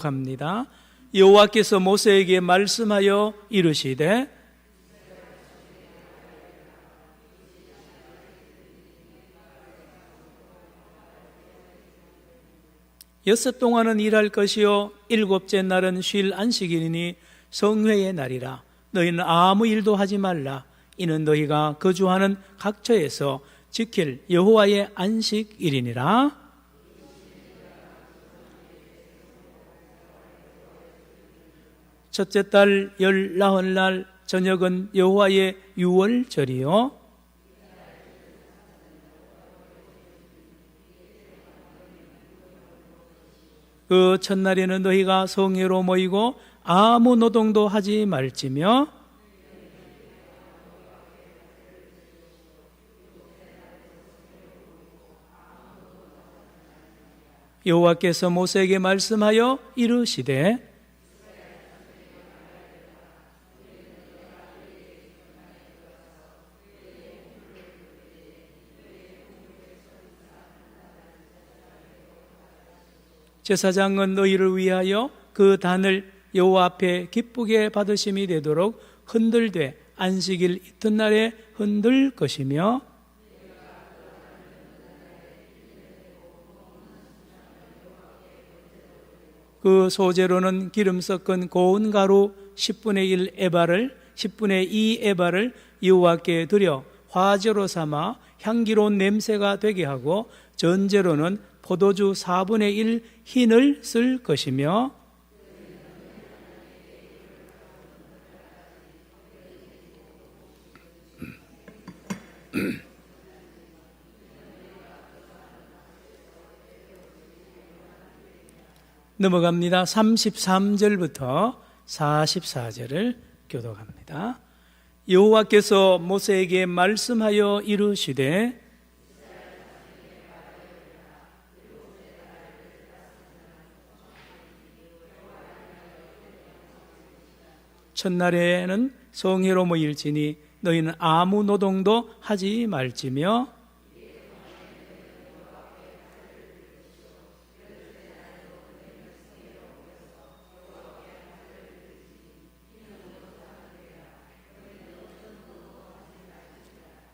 교독합니다. 여호와께서 모세에게 말씀하여 이르시되 여섯 동안은 일할 것이요 일곱째 날은 쉴 안식일이니 성회의 날이라. 너희는 아무 일도 하지 말라. 이는 너희가 거주하는 각처에서 지킬 여호와의 안식일이니라. 첫째 달 19날 저녁은 여호와의 유월절이요 그 첫날에는 너희가 성회로 모이고 아무 노동도 하지 말지며 여호와께서 모세에게 말씀하여 이르시되 제사장은 너희를 위하여 그 단을 여호와 앞에 기쁘게 받으심이 되도록 흔들되 안식일 이튿날에 흔들 것이며 그 소재로는 기름 섞은 고운 가루 10분의 1 에바를 10분의 2 에바를 여호와께 드려 화제로 삼아 향기로운 냄새가 되게 하고 전제로는 포도주 4분의 1 흰을 쓸 것이며 넘어갑니다. 33절부터 44절을 교독합니다. 여호와께서 모세에게 말씀하여 이르시되 첫날에는 성회로 모일지니 너희는 아무 노동도 하지 말지며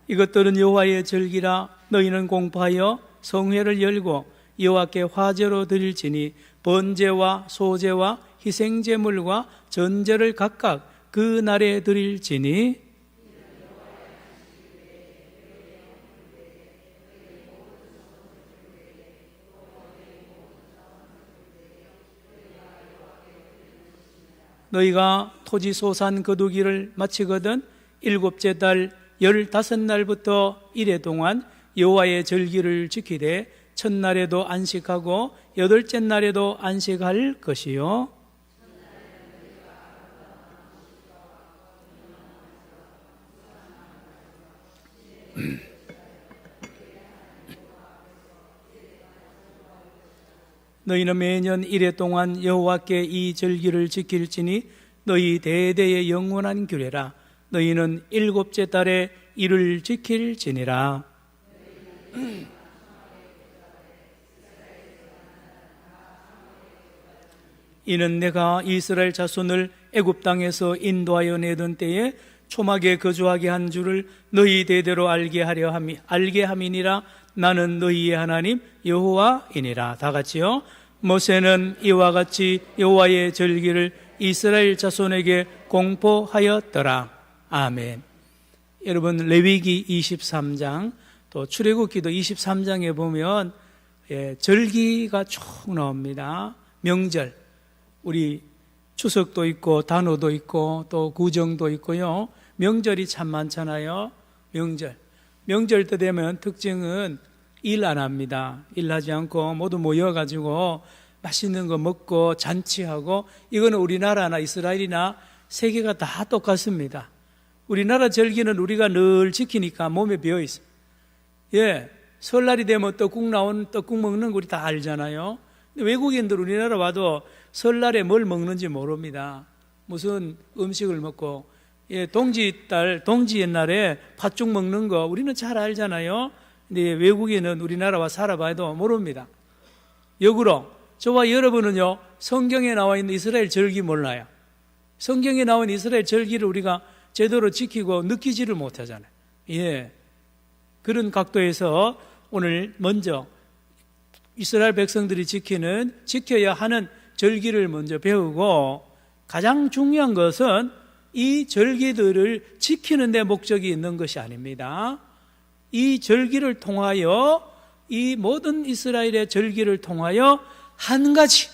이것들은 여호와의 절기라. 너희는 공포하여 성회를 열고 여호와께 화제로 드릴지니 번제와 소제와 희생제물과 전제를 각각 그 날에 드릴지니 너희가 토지 소산 거두기를 마치거든 일곱째 달 15날부터 이래 동안 여호와의 절기를 지키되 첫날에도 안식하고 여덟째 날에도 안식할 것이요 너희는 매년 이래 동안 여호와께 이 절기를 지킬지니 너희 대대의 영원한 규례라. 너희는 일곱째 달에 이를 지킬지니라. 이는 내가 이스라엘 자손을 애굽 땅에서 인도하여 내던 때에 초막에 거주하게 한 줄을 너희 대대로 알게 함이니라. 나는 너희의 하나님 여호와이니라. 다 같이요. 모세는 이와 같이 여호와의 절기를 이스라엘 자손에게 공포하였더라. 아멘. 여러분, 레위기 23장 또 출애굽기도 23장에 보면 절기가 쭉 나옵니다. 명절, 우리 추석도 있고 단오도 있고 또 구정도 있고요. 명절이 참 많잖아요. 명절 때 되면 특징은 일 안 합니다. 일하지 않고 모두 모여가지고 맛있는 거 먹고 잔치하고, 이거는 우리나라나 이스라엘이나 세계가 다 똑같습니다. 우리나라 절기는 우리가 늘 지키니까 몸에 배어 있어요. 설날이 되면 떡국 먹는 거 우리 다 알잖아요. 근데 외국인들 우리나라 와도 설날에 뭘 먹는지 모릅니다. 무슨 음식을 먹고, 동지 옛날에 팥죽 먹는 거 우리는 잘 알잖아요. 근데 외국인은 우리나라 와 살아봐도 모릅니다. 역으로 저와 여러분은요, 성경에 나와 있는 이스라엘 절기 몰라요. 성경에 나온 이스라엘 절기를 우리가 제대로 지키고 느끼지를 못하잖아요. 예. 그런 각도에서 오늘 먼저 이스라엘 백성들이 지켜야 하는 절기를 먼저 배우고, 가장 중요한 것은 이 절기들을 지키는 데 목적이 있는 것이 아닙니다. 이 절기를 통하여, 이 모든 이스라엘의 절기를 통하여 한 가지,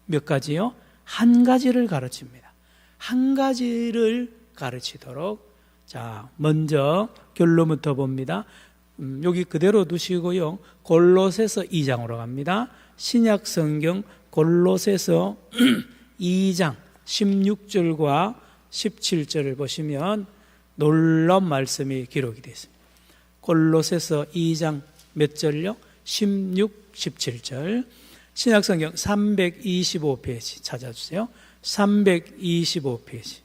몇 가지요? 한 가지를 가르칩니다. 한 가지를 가르치도록. 자, 먼저 결론부터 봅니다. 여기 그대로 두시고요. 골로새서 2장으로 갑니다. 신약 성경 골로새서 2장 16절과 17절을 보시면 놀라운 말씀이 기록이 되어 있습니다. 골로새서 2장 몇 절요? 16, 17절. 신약 성경 325페이지 찾아주세요. 325페이지.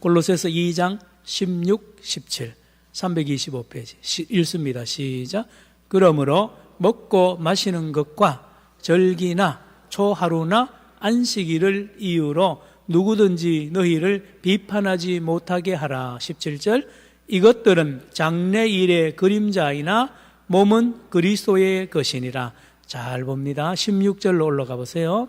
골로새서 2장 16, 17, 325페이지 읽습니다. 시작. 그러므로 먹고 마시는 것과 절기나 초하루나 안식일을 이유로 누구든지 너희를 비판하지 못하게 하라. 17절. 이것들은 장래일의 그림자이나 몸은 그리스도의 것이니라. 잘 봅니다. 16절로 올라가 보세요.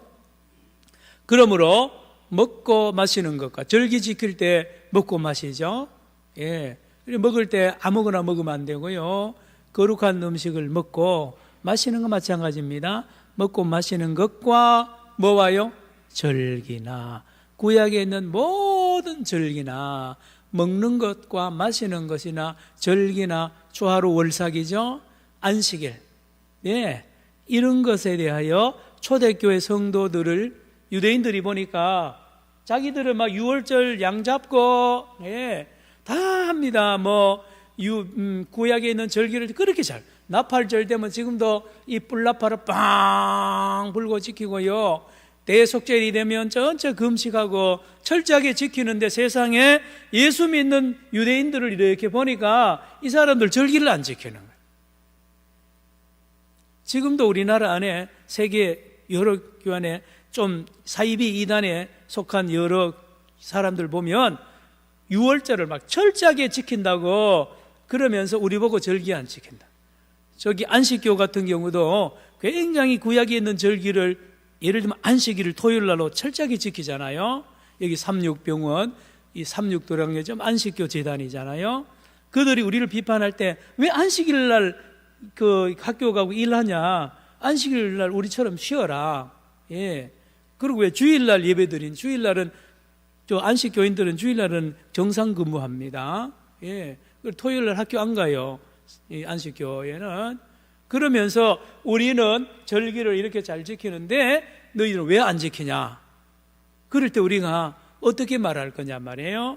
그러므로 먹고 마시는 것과, 절기 지킬 때 먹고 마시죠. 예. 먹을 때 아무거나 먹으면 안 되고요. 거룩한 음식을 먹고 마시는 건 마찬가지입니다. 먹고 마시는 것과 뭐와요? 절기나, 구약에 있는 모든 절기나, 먹는 것과 마시는 것이나 절기나 초하루 월삭이죠. 안식일. 예. 이런 것에 대하여 초대교회 성도들을, 유대인들이 보니까 자기들은 막 유월절 양 잡고, 예, 다 합니다. 구약에 있는 절기를 그렇게 잘, 나팔절 되면 지금도 이 뿔나팔을 빵 불고 지키고요. 대속절이 되면 전체 금식하고 철저하게 지키는데, 세상에 예수 믿는 유대인들을 이렇게 보니까 이 사람들 절기를 안 지키는 거예요. 지금도 우리나라 안에 세계 여러 교회 좀 사이비 이단에 속한 여러 사람들 보면 유월절을 막 철저하게 지킨다고 그러면서 우리 보고 절기 안 지킨다. 저기 안식교 같은 경우도 굉장히 구약에 있는 절기를, 예를 들면 안식일을 토요일 날로 철저하게 지키잖아요. 여기 삼육병원, 이 삼육도량예점 안식교 재단이잖아요. 그들이 우리를 비판할 때 왜 안식일 날 그 학교 가고 일하냐, 안식일 날 우리처럼 쉬어라. 예. 그리고 왜 주일날 예배드린, 주일날은 저 안식교인들은 주일날은 정상 근무합니다. 예. 토요일날 학교 안 가요. 이 안식교회는. 그러면서 우리는 절기를 이렇게 잘 지키는데 너희들은 왜 안 지키냐? 그럴 때 우리가 어떻게 말할 거냐 말이에요.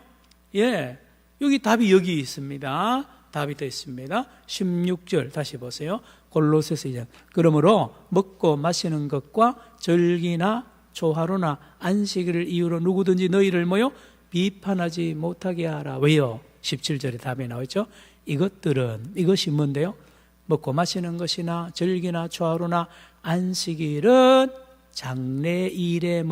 예. 여기 답이 여기 있습니다. 답이 더 있습니다. 16절 다시 보세요. 골로새서 2장. 그러므로 먹고 마시는 것과 절기나 초하루나 안식일을 이유로 누구든지 너희를 비판하지 못하게 하라. 왜요? 17절에 답이 나오죠. 이것이 뭔데요? 먹고 마시는 것이나 절기나 초하루나 안식일은 장래일의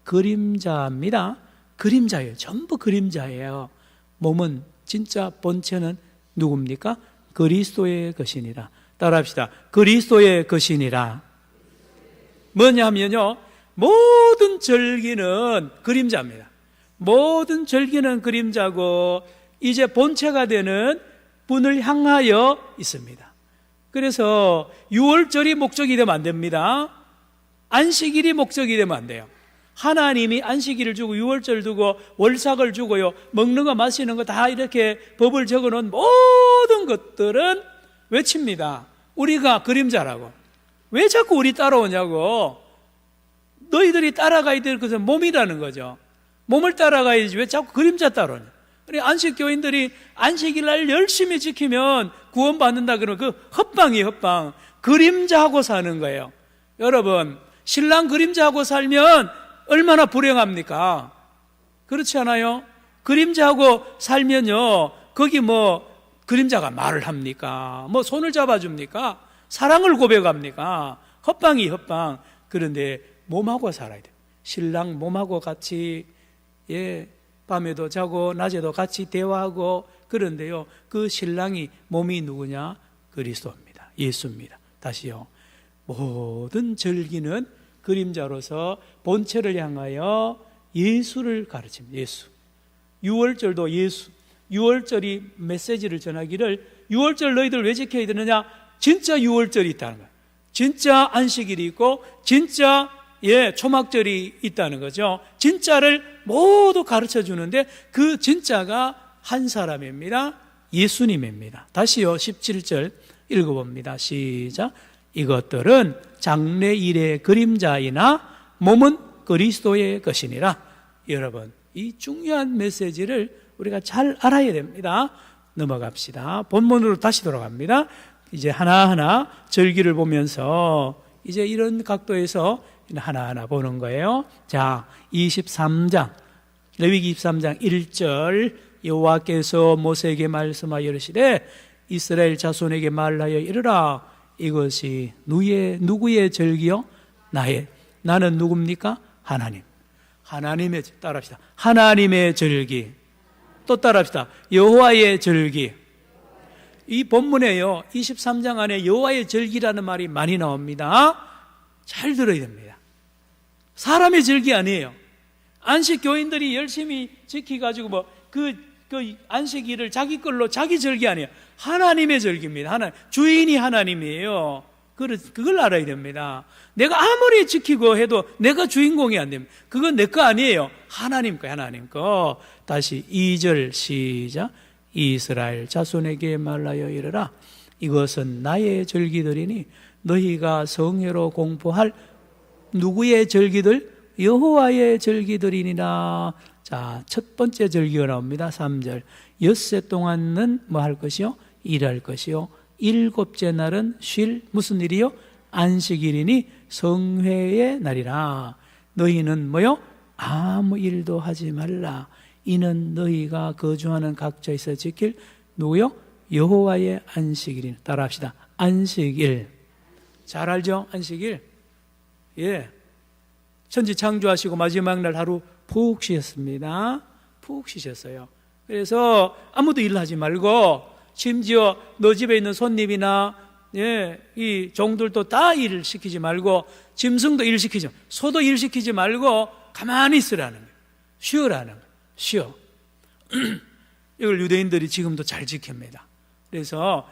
그림자입니다. 그림자예요. 전부 그림자예요. 몸은, 진짜 본체는 누굽니까? 그리스도의 것이니라. 따라합시다. 그리스도의 것이니라. 뭐냐면요, 모든 절기는 그림자입니다. 모든 절기는 그림자고 이제 본체가 되는 분을 향하여 있습니다. 그래서 유월절이 목적이 되면 안 됩니다. 안식일이 목적이 되면 안 돼요. 하나님이 안식일을 주고 유월절 두고 월삭을 주고요, 먹는 거 마시는 거 다 이렇게 법을 적어놓은 모든 것들은 외칩니다. 우리가 그림자라고. 왜 자꾸 우리 따라오냐고. 너희들이 따라가야 될 것은 몸이라는 거죠. 몸을 따라가야지 왜 자꾸 그림자 따라오냐. 우리 안식교인들이 안식일날 열심히 지키면 구원받는다 그러면 그 헛방이에요. 헛방. 그림자하고 사는 거예요. 여러분, 신랑 그림자하고 살면 얼마나 불행합니까? 그렇지 않아요? 그림자하고 살면요, 거기 그림자가 말을 합니까? 손을 잡아줍니까? 사랑을 고백합니까? 헛방이 헛방. 그런데 몸하고 살아야 돼요. 신랑 몸하고 같이 밤에도 자고 낮에도 같이 대화하고. 그런데요, 그 신랑이 몸이 누구냐? 그리스도입니다. 예수입니다. 다시요, 모든 절기는 그림자로서 본체를 향하여 예수를 가르칩니다. 예수. 유월절도 예수. 유월절이 메시지를 전하기를, 유월절 너희들 왜 지켜야 되느냐? 진짜 유월절이 있다는 거예요. 진짜 안식일이 있고 진짜 초막절이 있다는 거죠. 진짜를 모두 가르쳐 주는데 그 진짜가 한 사람입니다. 예수님입니다. 다시요, 17절 읽어봅니다. 시작. 이것들은 장래일의 그림자이나 몸은 그리스도의 것이니라. 여러분, 이 중요한 메시지를 우리가 잘 알아야 됩니다. 넘어갑시다. 본문으로 다시 돌아갑니다. 이제 하나하나 절기를 보면서 이제 이런 각도에서 하나하나 보는 거예요. 자, 23장, 레위기 23장 1절, 여호와께서 모세에게 말씀하여 이르시되 이스라엘 자손에게 말하여 이르라. 이것이 누구의 절기요? 나는 누굽니까? 하나님. 하나님의, 따라합시다. 하나님의 절기. 또 따라합시다. 여호와의 절기. 이 본문에요, 23장 안에 여호와의 절기라는 말이 많이 나옵니다. 잘 들어야 됩니다. 사람의 절기 아니에요. 안식 교인들이 열심히 지켜가지고 그 안식일을 자기 걸로 자기 절기 아니에요. 하나님의 절기입니다. 주인이 하나님이에요. 그걸 알아야 됩니다. 내가 아무리 지키고 해도 내가 주인공이 안 됩니다. 그건 내 거 아니에요. 하나님 거, 하나님 거. 다시 2절 시작. 이스라엘 자손에게 말하여 이르라. 이것은 나의 절기들이니 너희가 성회로 공포할 누구의 절기들? 여호와의 절기들이니라. 자, 첫 번째 절기가 나옵니다. 3절. 엿새 동안은 뭐 할 것이요? 일할 것이요. 일곱째 날은 쉴 무슨 일이요? 안식일이니 성회의 날이라. 너희는 뭐요? 아무 일도 하지 말라. 이는 너희가 거주하는 각처에서 지킬 누구요? 여호와의 안식일이니. 따라합시다. 안식일. 잘 알죠? 안식일. 천지 창조하시고 마지막 날 하루 푹 쉬었습니다. 푹 쉬셨어요. 그래서 아무도 일하지 말고, 심지어 너 집에 있는 손님이나 이 종들도 다 일을 시키지 말고, 짐승도 일 시키지 말고, 소도 일 시키지 말고 가만히 있으라는 거예요. 쉬어라는 거예요. 쉬어. 이걸 유대인들이 지금도 잘 지킵니다. 그래서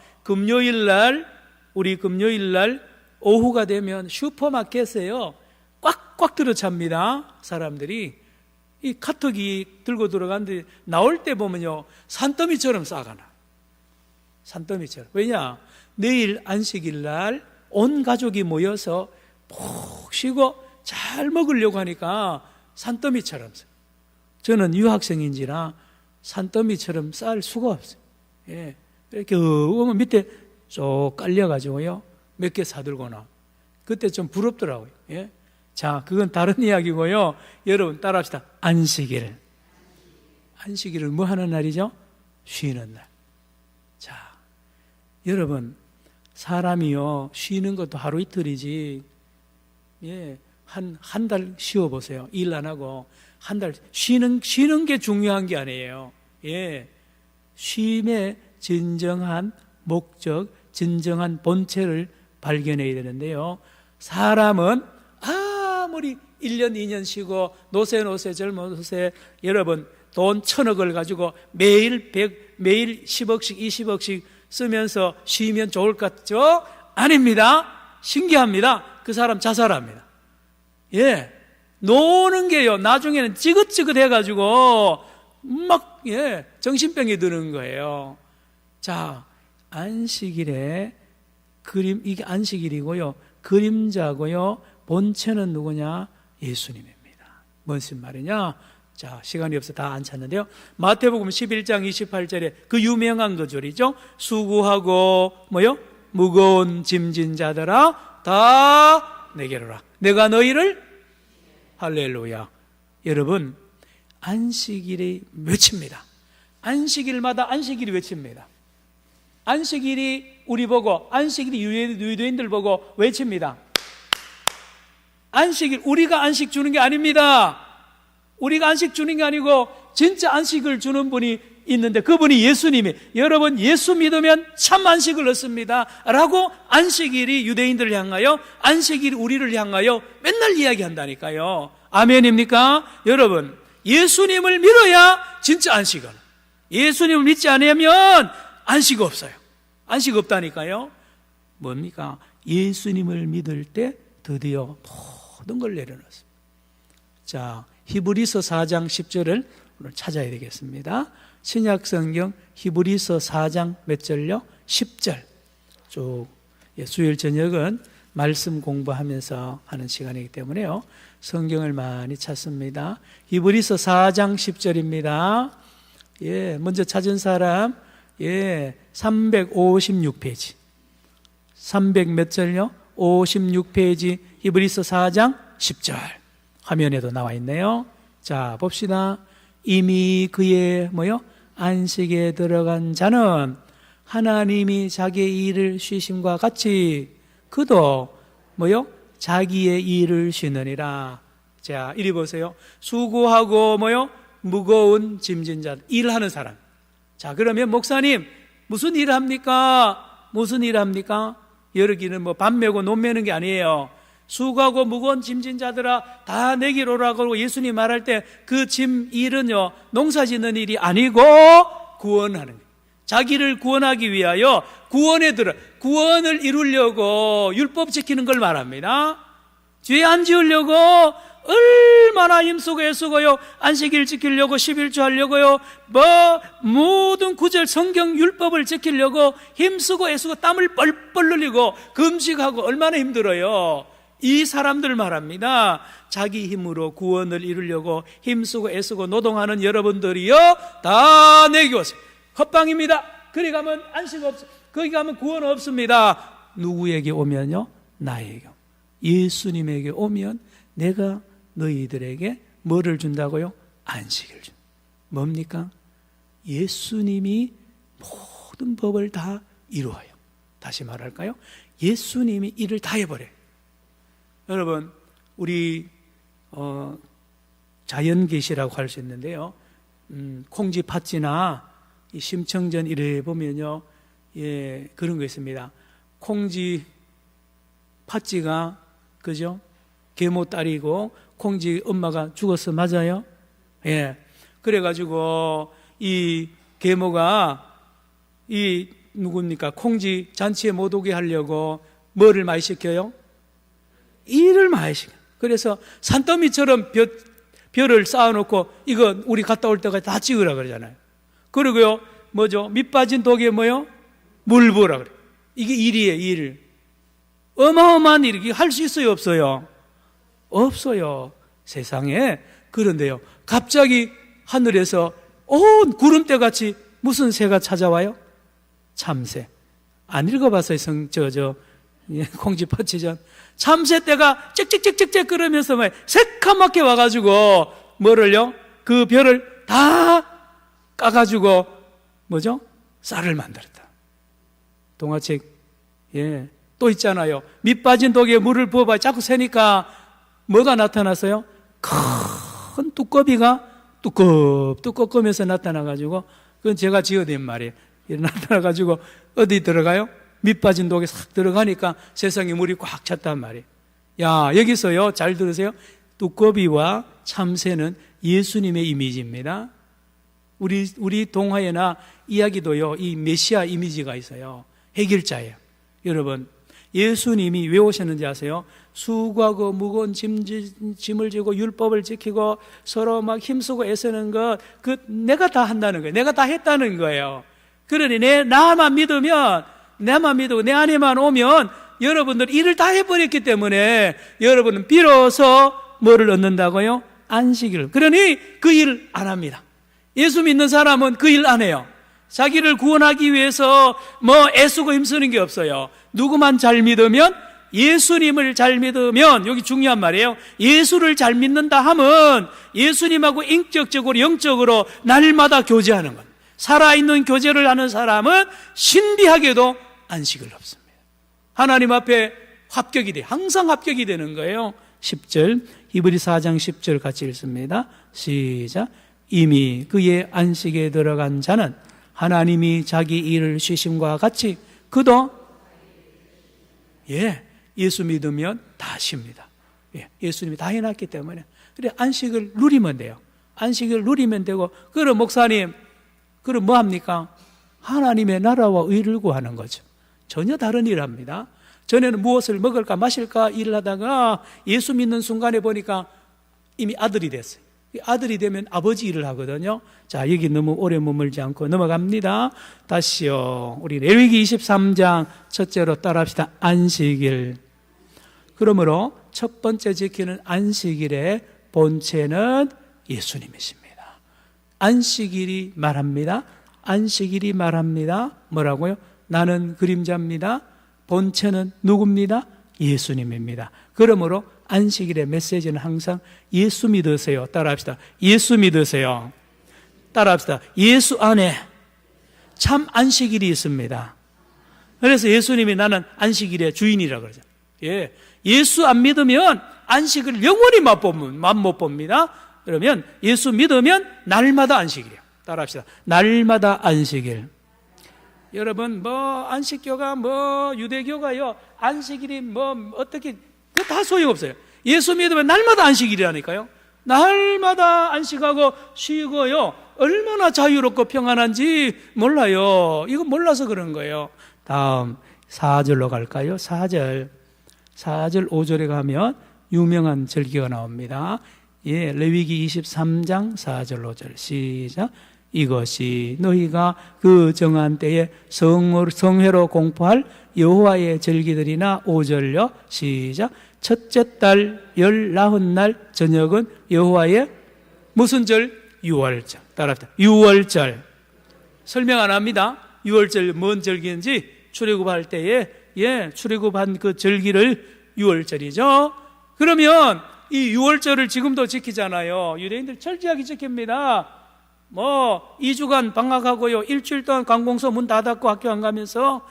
우리 금요일 날 오후가 되면 슈퍼마켓에요, 꽉꽉 들어찹니다. 사람들이 이 카톡이 들고 들어가는데 나올 때 보면요, 산더미처럼 싸가나. 산더미처럼. 왜냐? 내일 안식일 날 온 가족이 모여서 푹 쉬고 잘 먹으려고 하니까 산더미처럼. 저는 유학생인지라 산더미처럼 쌀 수가 없어요. 이렇게 오면 밑에 쭉 깔려가지고요, 몇 개 사들고 나. 그때 좀 부럽더라고요. 자, 그건 다른 이야기고요. 여러분 따라합시다. 안식일. 안식일은 뭐 하는 날이죠? 쉬는 날. 자, 여러분, 사람이요, 쉬는 것도 하루 이틀이지. 한 달 쉬어보세요. 일 안 하고 한 달 쉬는 게 중요한 게 아니에요. 쉼의 진정한 목적, 진정한 본체를 발견해야 되는데요. 사람은 아무리 1년, 2년 쉬고 노세 젊어세, 여러분 돈 1,000억을 가지고 매일 10억씩 20억씩 쓰면서 쉬면 좋을 것 같죠? 아닙니다. 신기합니다. 그 사람 자살합니다. 노는 게요, 나중에는 찌긋찌긋해가지고 막 정신병이 드는 거예요. 자, 안식일에 이게 안식일이고요, 그림자고요, 본체는 누구냐? 예수님입니다. 무슨 말이냐? 자, 시간이 없어 다 안 찾는데요. 마태복음 11장 28절에 그 유명한 구절이죠. 수고하고 무거운 짐진 자들아 다 내게로 오라. 내가 너희를, 할렐루야. 여러분, 안식일이 외칩니다. 안식일마다 안식일이 외칩니다. 안식일이 우리 보고, 안식일이 유대인들 보고 외칩니다. 안식일, 우리가 안식 주는 게 아닙니다. 우리가 안식 주는 게 아니고 진짜 안식을 주는 분이 있는데 그분이 예수님이, 여러분 예수 믿으면 참 안식을 얻습니다 라고 안식일이 유대인들을 향하여, 안식일이 우리를 향하여 맨날 이야기한다니까요. 아멘입니까? 여러분, 예수님을 믿어야 진짜 안식을, 예수님을 믿지 않으면 안식 없어요. 안식 없다니까요. 뭡니까? 예수님을 믿을 때 드디어 모든 걸 내려놓습니다. 자, 히브리서 4장 10절을 오늘 찾아야 되겠습니다. 신약성경 히브리서 4장 몇 절요? 10절. 쭉 수요일 저녁은 말씀 공부하면서 하는 시간이기 때문에요, 성경을 많이 찾습니다. 히브리서 4장 10절입니다. 예, 먼저 찾은 사람, 예, 356페이지. 300 몇 절요? 56페이지 히브리서 4장 10절. 화면에도 나와 있네요. 자, 봅시다. 이미 그의 안식에 들어간 자는 하나님이 자기의 일을 쉬심과 같이 그도 자기의 일을 쉬느니라. 자, 이리 보세요. 수고하고 무거운 짐진 자, 일하는 사람. 자, 그러면 목사님 무슨 일 합니까? 무슨 일 합니까? 여기는 밥 메고 논 메는 게 아니에요. 수고하고 무거운 짐진 자들아 다 내게로 오라고 예수님 말할 때 그 짐 일은요, 농사 짓는 일이 아니고 구원하는 거예요. 자기를 구원하기 위하여 구원을 이루려고 율법 지키는 걸 말합니다. 죄 안 지으려고 얼마나 힘쓰고 애쓰고요, 안식일 지키려고 11조 하려고요, 모든 구절 성경 율법을 지키려고 힘쓰고 애쓰고 땀을 뻘뻘 흘리고 금식하고 얼마나 힘들어요. 이 사람들 말합니다. 자기 힘으로 구원을 이루려고 힘쓰고 애쓰고 노동하는 여러분들이요, 다 내게 오세요. 헛방입니다. 거기 가면 안식 없어, 거기 가면 구원 없습니다. 누구에게 오면요? 나에게, 예수님에게 오면 내가 너희들에게 뭐를 준다고요? 안식을 준. 뭡니까? 예수님이 모든 법을 다 이루어요. 다시 말할까요? 예수님이 일을 다 해버려요. 여러분, 우리 자연계시라고 할 수 있는데요, 콩지 팥지나 이 심청전 이래 보면요, 예, 그런 거 있습니다. 콩지 팥지가, 그죠? 계모 딸이고 콩지 엄마가 죽었어. 맞아요? 예. 그래가지고 이 계모가 이 누굽니까? 콩지 잔치에 못 오게 하려고 뭐를 많이 시켜요? 일을 많이 시켜요. 그래서 산더미처럼 벼를 쌓아놓고 이거 우리 갔다 올 때까지 다 찍으라 그러잖아요. 그리고요, 밑 빠진 독에 물 부으라 그래요. 이게 일이에요, 일. 어마어마한 일이 할 수 있어요, 없어요? 없어요. 세상에. 그런데요, 갑자기 하늘에서 온 구름대 같이 무슨 새가 찾아와요? 참새. 안 읽어봤어요, 콩쥐팥지전. 참새떼가 짹짹짹짹 끓으면서 새카맣게 와가지고 뭐를요? 그 별을 다 까가지고 쌀을 만들었다. 동화책, 예, 또 있잖아요. 밑 빠진 독에 물을 부어봐 자꾸 새니까 뭐가 나타났어요? 큰 두꺼비가 뚜껑면서 나타나가지고, 그건 제가 지어낸 말이에요. 나타나가지고 어디 들어가요? 밑 빠진 독에 싹 들어가니까 세상에 물이 꽉 찼단 말이에요. 야, 여기서요, 잘 들으세요. 두꺼비와 참새는 예수님의 이미지입니다. 우리 동화에나 이야기도요, 이 메시아 이미지가 있어요. 해결자예요. 여러분, 예수님이 왜 오셨는지 아세요? 수고하고 무거운 짐을 지고 율법을 지키고 서로 막 힘쓰고 애쓰는 것, 내가 다 한다는 거예요. 내가 다 했다는 거예요. 그러니 나만 믿으면, 나만 믿고 내 안에만 오면 여러분들 일을 다 해버렸기 때문에 여러분은 비로소 뭐를 얻는다고요? 안식일. 그러니 그 일 안 합니다. 예수 믿는 사람은 그 일 안 해요. 자기를 구원하기 위해서 애쓰고 힘쓰는 게 없어요. 누구만 잘 믿으면, 예수님을 잘 믿으면, 여기 중요한 말이에요. 예수를 잘 믿는다 하면 예수님하고 인격적으로 영적으로 날마다 교제하는 것. 살아있는 교제를 하는 사람은 신비하게도 안식을 없습니다. 하나님 앞에 합격이 돼. 항상 합격이 되는 거예요. 10절, 히브리서 4장 10절 같이 읽습니다. 시작. 이미 그의 안식에 들어간 자는 하나님이 자기 일을 쉬심과 같이 그도 예수 믿으면 다 쉽니다. 예수님이 다 해놨기 때문에. 그래, 안식을 누리면 돼요. 안식을 누리면 되고, 그럼 목사님, 그럼 뭐 합니까? 하나님의 나라와 의를 구하는 거죠. 전혀 다른 일을 합니다. 전에는 무엇을 먹을까 마실까 일을 하다가 예수 믿는 순간에 보니까 이미 아들이 됐어요. 아들이 되면 아버지 일을 하거든요. 자, 여기 너무 오래 머물지 않고 넘어갑니다. 다시요. 우리 레위기 23장 첫째로 따라합시다. 안식일. 그러므로 첫 번째 지키는 안식일의 본체는 예수님이십니다. 안식일이 말합니다. 안식일이 말합니다. 뭐라고요? 나는 그림자입니다. 본체는 누굽니다? 예수님입니다. 그러므로 안식일의 메시지는 항상 예수 믿으세요. 따라합시다. 예수 믿으세요. 따라합시다. 예수 안에 참 안식일이 있습니다. 그래서 예수님이 나는 안식일의 주인이라고 그러죠. 예수 안 믿으면 안식을 영원히 맛못 봅니다. 그러면 예수 믿으면 날마다 안식일이에요. 따라합시다. 날마다 안식일. 여러분, 안식교가, 유대교가요, 안식일이 어떻게, 다 소용없어요. 예수 믿으면 날마다 안식일이라니까요. 날마다 안식하고 쉬고요. 얼마나 자유롭고 평안한지 몰라요. 이거 몰라서 그런 거예요. 다음, 4절로 갈까요? 4절, 5절에 가면 유명한 절기가 나옵니다. 레위기 23장 4절 5절 시작. 이것이 너희가 그 정한 때에 성회로 공포할 여호와의 절기들이나 5절요 시작. 첫째 달 19날 저녁은 여호와의 무슨 절? 유월절. 따라합시다. 유월절. 설명 안 합니다. 유월절 뭔 절기인지 출애굽할 때에 출애굽한 그 절기를 유월절이죠. 그러면 이 유월절을 지금도 지키잖아요. 유대인들 철저하게 지킵니다. 2주간 방학하고요, 일주일 동안 관공서 문 닫았고 학교 안 가면서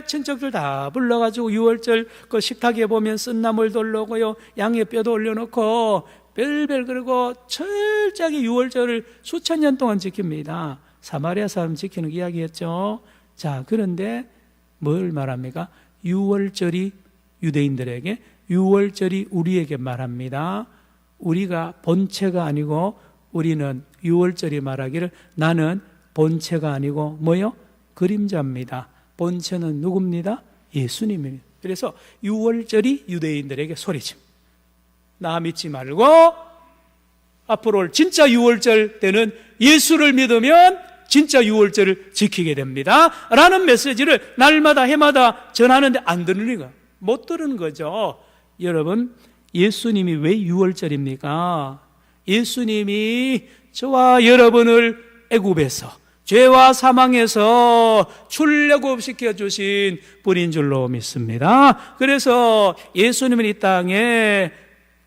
친척들 다 불러가지고 유월절 그 식탁에 보면 쓴나물 돌려고요, 양의 뼈도 올려놓고 별별 그리고 철저하게 유월절을 수천 년 동안 지킵니다. 사마리아 사람 지키는 이야기였죠. 자, 그런데 뭘 말합니까? 유월절이 유대인들에게, 유월절이 우리에게 말합니다. 우리가 본체가 아니고 우리는 유월절이 말하기를 나는 본체가 아니고 뭐요? 그림자입니다. 본체는 누굽니다? 예수님입니다. 그래서 유월절이 유대인들에게 소리침. 나 믿지 말고 앞으로 올 진짜 유월절 때는 예수를 믿으면 진짜 유월절을 지키게 됩니다 라는 메시지를 날마다 해마다 전하는데 안 듣는 거예요. 못 들은 거죠. 여러분, 예수님이 왜 유월절입니까? 예수님이 저와 여러분을 애굽에서 죄와 사망에서 출애굽시켜 주신 분인 줄로 믿습니다. 그래서 예수님은 이 땅에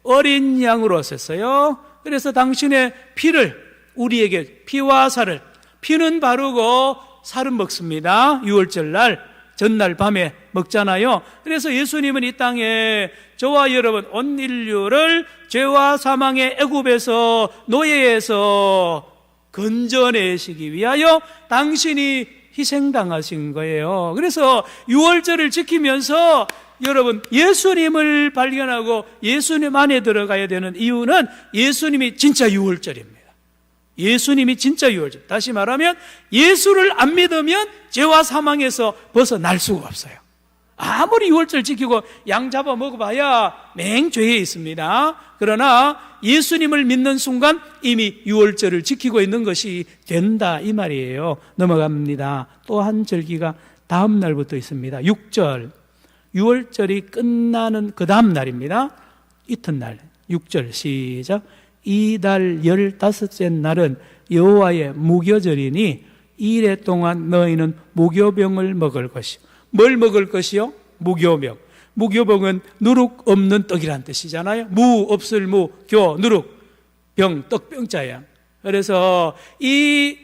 어린 양으로 오셨어요. 그래서 당신의 피를 우리에게, 피와 살을, 피는 바르고 살은 먹습니다. 유월절날 전날 밤에 먹잖아요. 그래서 예수님은 이 땅에 저와 여러분 온 인류를 죄와 사망의 애굽에서, 노예에서 건져내시기 위하여 당신이 희생당하신 거예요. 그래서 유월절을 지키면서 여러분 예수님을 발견하고 예수님 안에 들어가야 되는 이유는 예수님이 진짜 유월절입니다. 예수님이 진짜 유월절. 다시 말하면 예수를 안 믿으면 죄와 사망에서 벗어날 수가 없어요. 아무리 유월절 지키고 양 잡아 먹어봐야 맹죄에 있습니다. 그러나 예수님을 믿는 순간 이미 유월절을 지키고 있는 것이 된다 이 말이에요. 넘어갑니다. 또 한 절기가 다음 날부터 있습니다. 6절. 유월절이 끝나는 그 다음 날입니다. 이튿날 6절 시작. 이달 15째 날은 여호와의 무교절이니 이래 동안 너희는 무교병을 먹을 것이요. 뭘 먹을 것이요? 무교병. 무교병은 누룩 없는 떡이란 뜻이잖아요. 무 없을 무, 교 누룩, 병 떡병자야. 그래서 이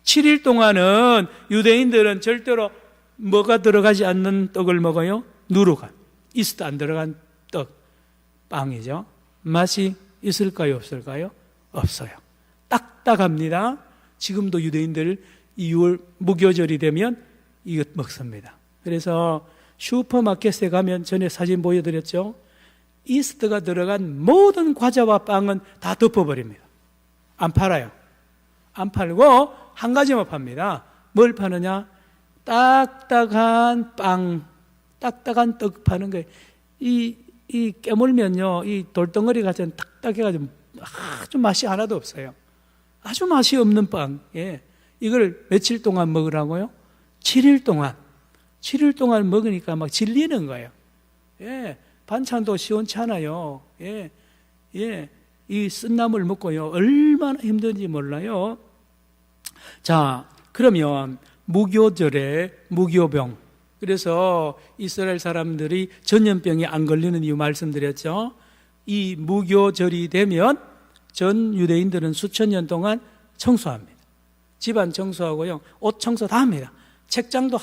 7일 동안은 유대인들은 절대로 뭐가 들어가지 않는 떡을 먹어요? 누룩한, 이스트 안 들어간 떡, 빵이죠. 맛이 있을까요? 없을까요? 없어요. 딱딱합니다. 지금도 유대인들 이 6월 무교절이 되면 이것 먹습니다. 그래서 슈퍼마켓에 가면 전에 사진 보여드렸죠. 이스트가 들어간 모든 과자와 빵은 다 덮어버립니다. 안 팔아요. 안 팔고 한 가지만 팝니다. 뭘 파느냐? 딱딱한 빵, 딱딱한 떡 파는 거예요. 이 깨물면요, 이 돌덩어리 같은 딱딱해가지고 아주 맛이 하나도 없어요. 아주 맛이 없는 빵. 예. 이걸 며칠 동안 먹으라고요? 7일 동안. 7일 동안 먹으니까 막 질리는 거예요. 예. 반찬도 시원찮아요. 예. 예. 이 쓴나물 먹고요. 얼마나 힘든지 몰라요. 자, 그러면 무교절에 무교병. 그래서 이스라엘 사람들이 전염병에 안 걸리는 이유 말씀드렸죠. 이 무교절이 되면 전 유대인들은 수천 년 동안 청소합니다. 집안 청소하고요, 옷 청소 다 합니다. 책장도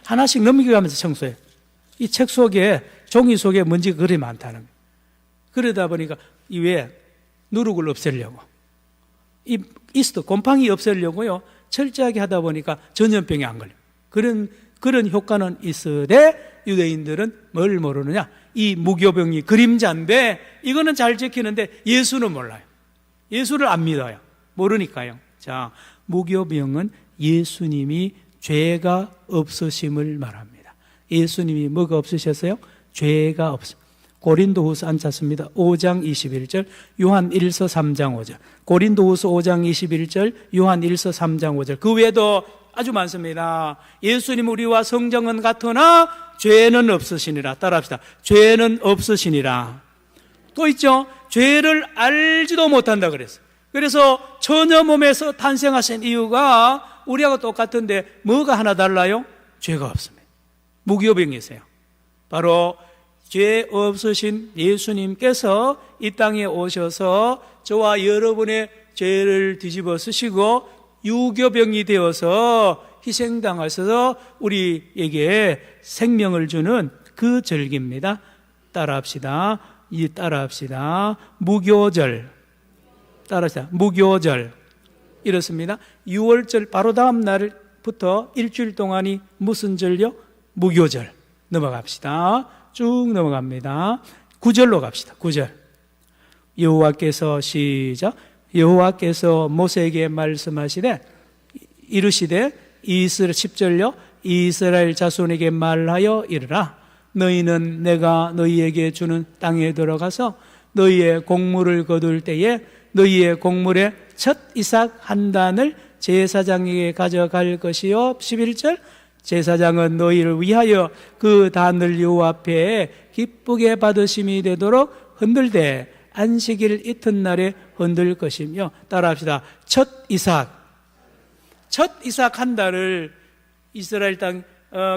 하나씩 넘겨가면서 청소해요. 이 책 속에, 종이 속에 먼지가 그리 많다는 거예요. 그러다 보니까 이외에 누룩을 없애려고, 이 이스트 곰팡이 없애려고요, 철저하게 하다 보니까 전염병이 안 걸려요. 그런 효과는 있으되 유대인들은 뭘 모르느냐? 이 무교병이 그림자인데 이거는 잘 지키는데 예수는 몰라요. 예수를 안 믿어요. 모르니까요. 자, 무교병은 예수님이 죄가 없으심을 말합니다. 예수님이 뭐가 없으셨어요? 죄가 없음. 고린도후서 안 찾습니다. 5장 21절, 요한 1서 3장 5절. 고린도후서 5장 21절, 요한 1서 3장 5절. 그 외에도 아주 많습니다. 예수님 우리와 성정은 같으나 죄는 없으시니라. 따라합시다. 죄는 없으시니라. 또 있죠. 죄를 알지도 못한다 그랬어요. 그래서 처녀 몸에서 탄생하신 이유가 우리하고 똑같은데 뭐가 하나 달라요? 죄가 없습니다. 무교병이세요. 바로 죄 없으신 예수님께서 이 땅에 오셔서 저와 여러분의 죄를 뒤집어 쓰시고 유교병이 되어서 희생당하셔서 우리에게 생명을 주는 그 절기입니다. 따라합시다. 무교절. 따라합시다. 무교절. 이렇습니다. 6월절 바로 다음 날부터 일주일 동안이 무슨 절요? 무교절. 넘어갑시다. 쭉 넘어갑니다. 9절로 갑시다. 9절. 여호와께서 시작. 여호와께서 모세에게 말씀하시되 이르시되 10절요. 이스라엘 자손에게 말하여 이르라. 너희는 내가 너희에게 주는 땅에 들어가서 너희의 곡물을 거둘 때에 너희의 곡물의 첫 이삭 한 단을 제사장에게 가져갈 것이요. 11절. 제사장은 너희를 위하여 그 단을 여호와 앞에 기쁘게 받으심이 되도록 흔들되 안식일 이튿날에 흔들 것이며. 따라합시다. 첫 이삭 한 달을 이스라엘 땅,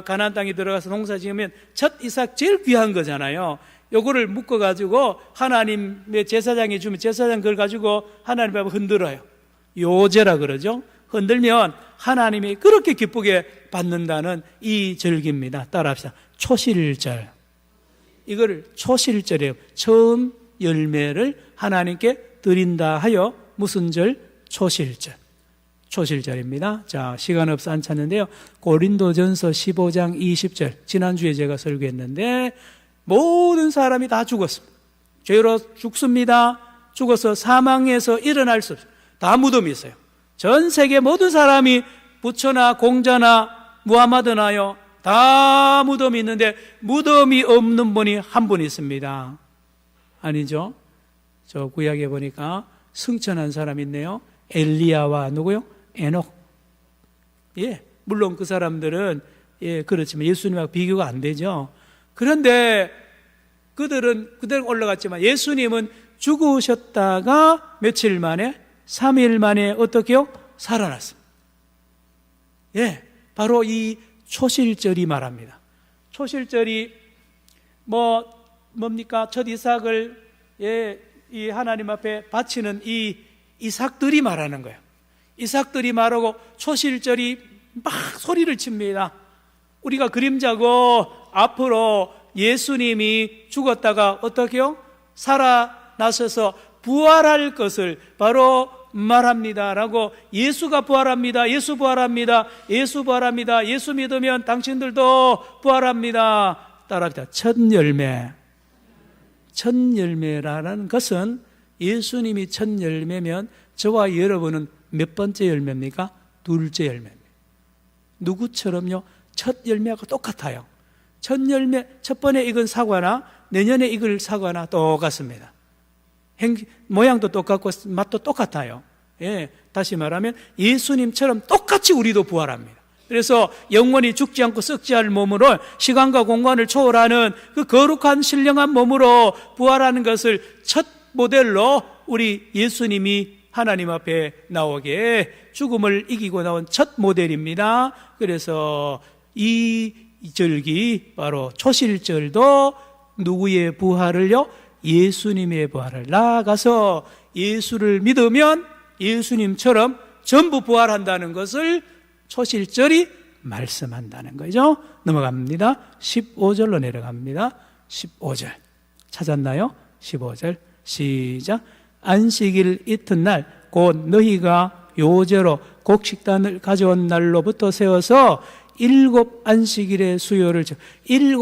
가나안 땅에 들어가서 농사 지으면 첫 이삭 제일 귀한 거잖아요. 요거를 묶어가지고 하나님의 제사장이 주면 제사장 그걸 가지고 하나님 앞에 흔들어요. 요제라 그러죠. 흔들면 하나님이 그렇게 기쁘게 받는다는 이 절기입니다. 따라합시다. 초실절. 이거를 초실절이에요. 처음 열매를 하나님께 드린다 하여 무슨 절? 초실절. 초실절입니다. 자, 시간 없어 안 찾는데요. 고린도전서 15장 20절. 지난주에 제가 설교했는데 모든 사람이 다 죽었습니다. 죄로 죽습니다. 죽어서 사망해서 일어날 수 없어요. 다 무덤이 있어요. 전 세계 모든 사람이 부처나 공자나 무하마드나요, 다 무덤이 있는데 무덤이 없는 분이 한 분 있습니다. 아니죠? 저 구약에 보니까 승천한 사람이 있네요. 엘리야와 누구요? 에녹. 예, 물론 그 사람들은 그렇지만 예수님하고 비교가 안 되죠. 그런데 그들은 올라갔지만 예수님은 죽으셨다가 며칠 만에 3일 만에 어떻게요? 살아났습니다. 예, 바로 이 초실절이 말합니다. 초실절이 뭡니까? 첫 이삭을 이 하나님 앞에 바치는 이 이삭들이 말하는 거예요. 이삭들이 말하고 초실절이 막 소리를 칩니다. 우리가 그림자고 앞으로 예수님이 죽었다가 어떻게요? 살아나셔서 부활할 것을 바로 말합니다라고, 예수가 부활합니다. 예수 부활합니다. 예수 부활합니다. 예수 믿으면 당신들도 부활합니다. 따라합니다. 첫 열매. 첫 열매라는 것은, 예수님이 첫 열매면 저와 여러분은 몇 번째 열매입니까? 둘째 열매입니다. 누구처럼요? 첫 열매하고 똑같아요. 첫 열매, 첫 번에 익은 사과나 내년에 익을 사과나 똑같습니다. 모양도 똑같고 맛도 똑같아요. 예, 다시 말하면 예수님처럼 똑같이 우리도 부활합니다. 그래서 영원히 죽지 않고 썩지 않을 몸으로 시간과 공간을 초월하는 그 거룩한 신령한 몸으로 부활하는 것을 첫 모델로 우리 예수님이 하나님 앞에 나오게 죽음을 이기고 나온 첫 모델입니다. 그래서 이 절기, 바로 초실절도 누구의 부활을요? 예수님의 부활을, 나아가서 예수를 믿으면 예수님처럼 전부 부활한다는 것을 초실절이 말씀한다는 거죠. 넘어갑니다. 15절로 내려갑니다. 15절 찾았나요? 15절 시작. 안식일 이튿날 곧 너희가 요제로 곡식단을 가져온 날로부터 세워서 7 안식일의 수요를, 7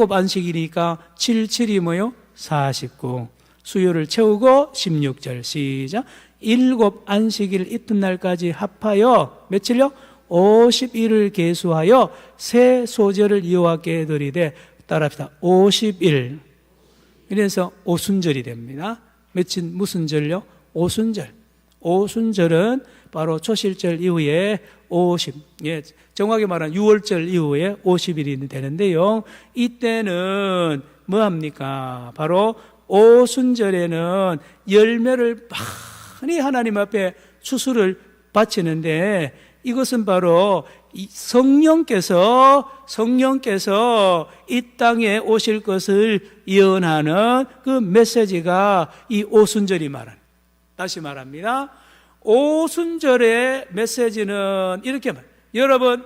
안식일이니까 7, 7이 뭐요? 49. 수요를 채우고 16절 시작. 7 안식일 이튿날까지 합하여 며칠요? 50일을 계수하여 새 소제를 여호와께 드리되, 따라합시다. 50일. 이래서 오순절이 됩니다. 며칠, 무슨 절요? 오순절. 오순절은 바로 초실절 이후에 50, 예, 정확히 말하면 6월절 이후에 50일이 되는데요. 이때는 뭐합니까? 바로 오순절에는 열매를 많이 하나님 앞에 추수를 바치는데, 이것은 바로 성령께서 이 땅에 오실 것을 예언하는 그 메시지가 이 오순절이 말하는, 다시 말합니다. 오순절의 메시지는 이렇게 말해요. 여러분,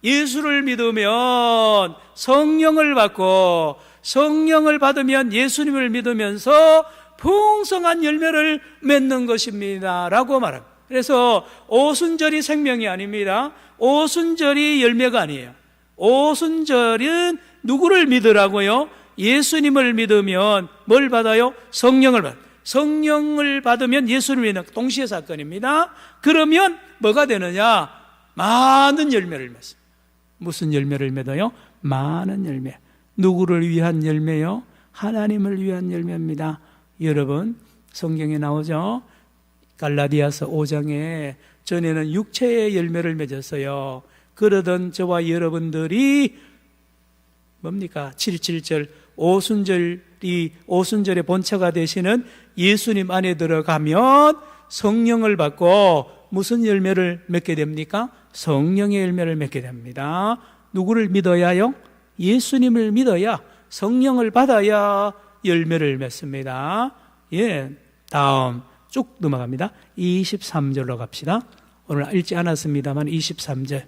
예수를 믿으면 성령을 받고, 성령을 받으면 예수님을 믿으면서 풍성한 열매를 맺는 것입니다 라고 말합니다. 그래서 오순절이 생명이 아닙니다. 오순절이 열매가 아니에요. 오순절은 누구를 믿으라고요? 예수님을 믿으면 뭘 받아요? 성령을 받아요. 성령을 받으면 예수님을 믿는 동시에 사건입니다. 그러면 뭐가 되느냐? 많은 열매를 맺습니다. 무슨 열매를 맺어요? 많은 열매. 누구를 위한 열매요? 하나님을 위한 열매입니다. 여러분, 성경에 나오죠? 갈라디아서 5장에 전에는 육체의 열매를 맺었어요. 그러던 저와 여러분들이 뭡니까? 77절 오순절의 본처가 되시는 예수님 안에 들어가면 성령을 받고 무슨 열매를 맺게 됩니까? 성령의 열매를 맺게 됩니다. 누구를 믿어야요? 예수님을 믿어야, 성령을 받아야 열매를 맺습니다. 예, 다음 쭉 넘어갑니다. 23절로 갑시다. 오늘 읽지 않았습니다만 23절.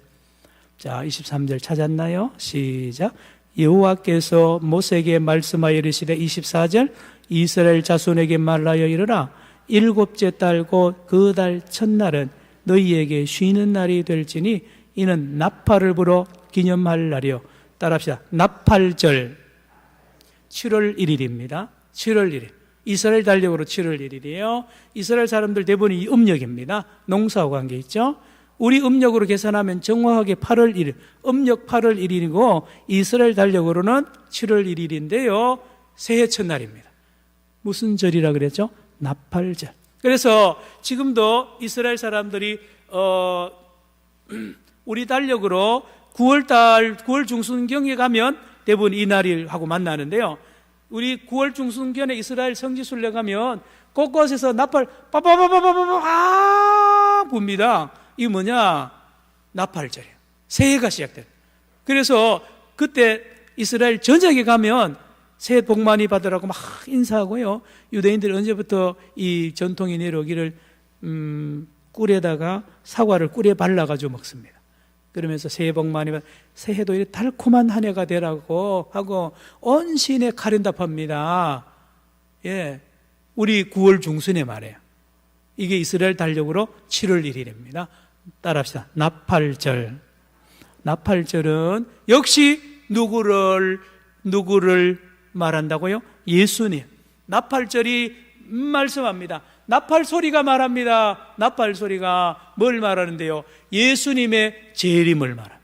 자, 23절 찾았나요? 시작. 여호와께서 모세에게 말씀하여 이르시되, 24절, 이스라엘 자손에게 말하여 이르라. 7째 달 곧 그 달 첫날은 너희에게 쉬는 날이 될지니 이는 나팔을 불어 기념할 날이요. 따라합시다. 나팔절. 7월 1일입니다. 7월 1일. 이스라엘 달력으로 7월 1일이에요. 이스라엘 사람들 대부분이 음력입니다. 농사와 관계 있죠. 우리 음력으로 계산하면 정확하게 8월 1일, 음력 8월 1일이고 이스라엘 달력으로는 7월 1일인데요. 새해 첫날입니다. 무슨 절이라 그랬죠? 나팔절. 그래서 지금도 이스라엘 사람들이 우리 달력으로 9월 중순경에 가면 대부분 이 날하고 만나는데요. 우리 9월 중순경에 이스라엘 성지순례 가면 곳곳에서 나팔 빠바바바바바바 붑니다. 이게 뭐냐? 나팔절이에요. 새해가 시작돼요. 그래서 그때 이스라엘 전역에 가면 새해 복 많이 받으라고 막 인사하고요. 유대인들이 언제부터 이 전통이 내려오기를 꿀에다가 사과를 꿀에 발라가지고 먹습니다. 그러면서 새해 복 많이 받, 새해도 이렇게 달콤한 한 해가 되라고 하고 온 시인에 카렌다팝니다. 예, 우리 9월 중순에 말이에요. 이게 이스라엘 달력으로 7월 1일입니다. 따라합시다. 나팔절. 나팔절은 역시 누구를 말한다고요? 예수님. 나팔절이 말씀합니다. 나팔 소리가 말합니다. 나팔 소리가 뭘 말하는데요? 예수님의 재림을 말합니다.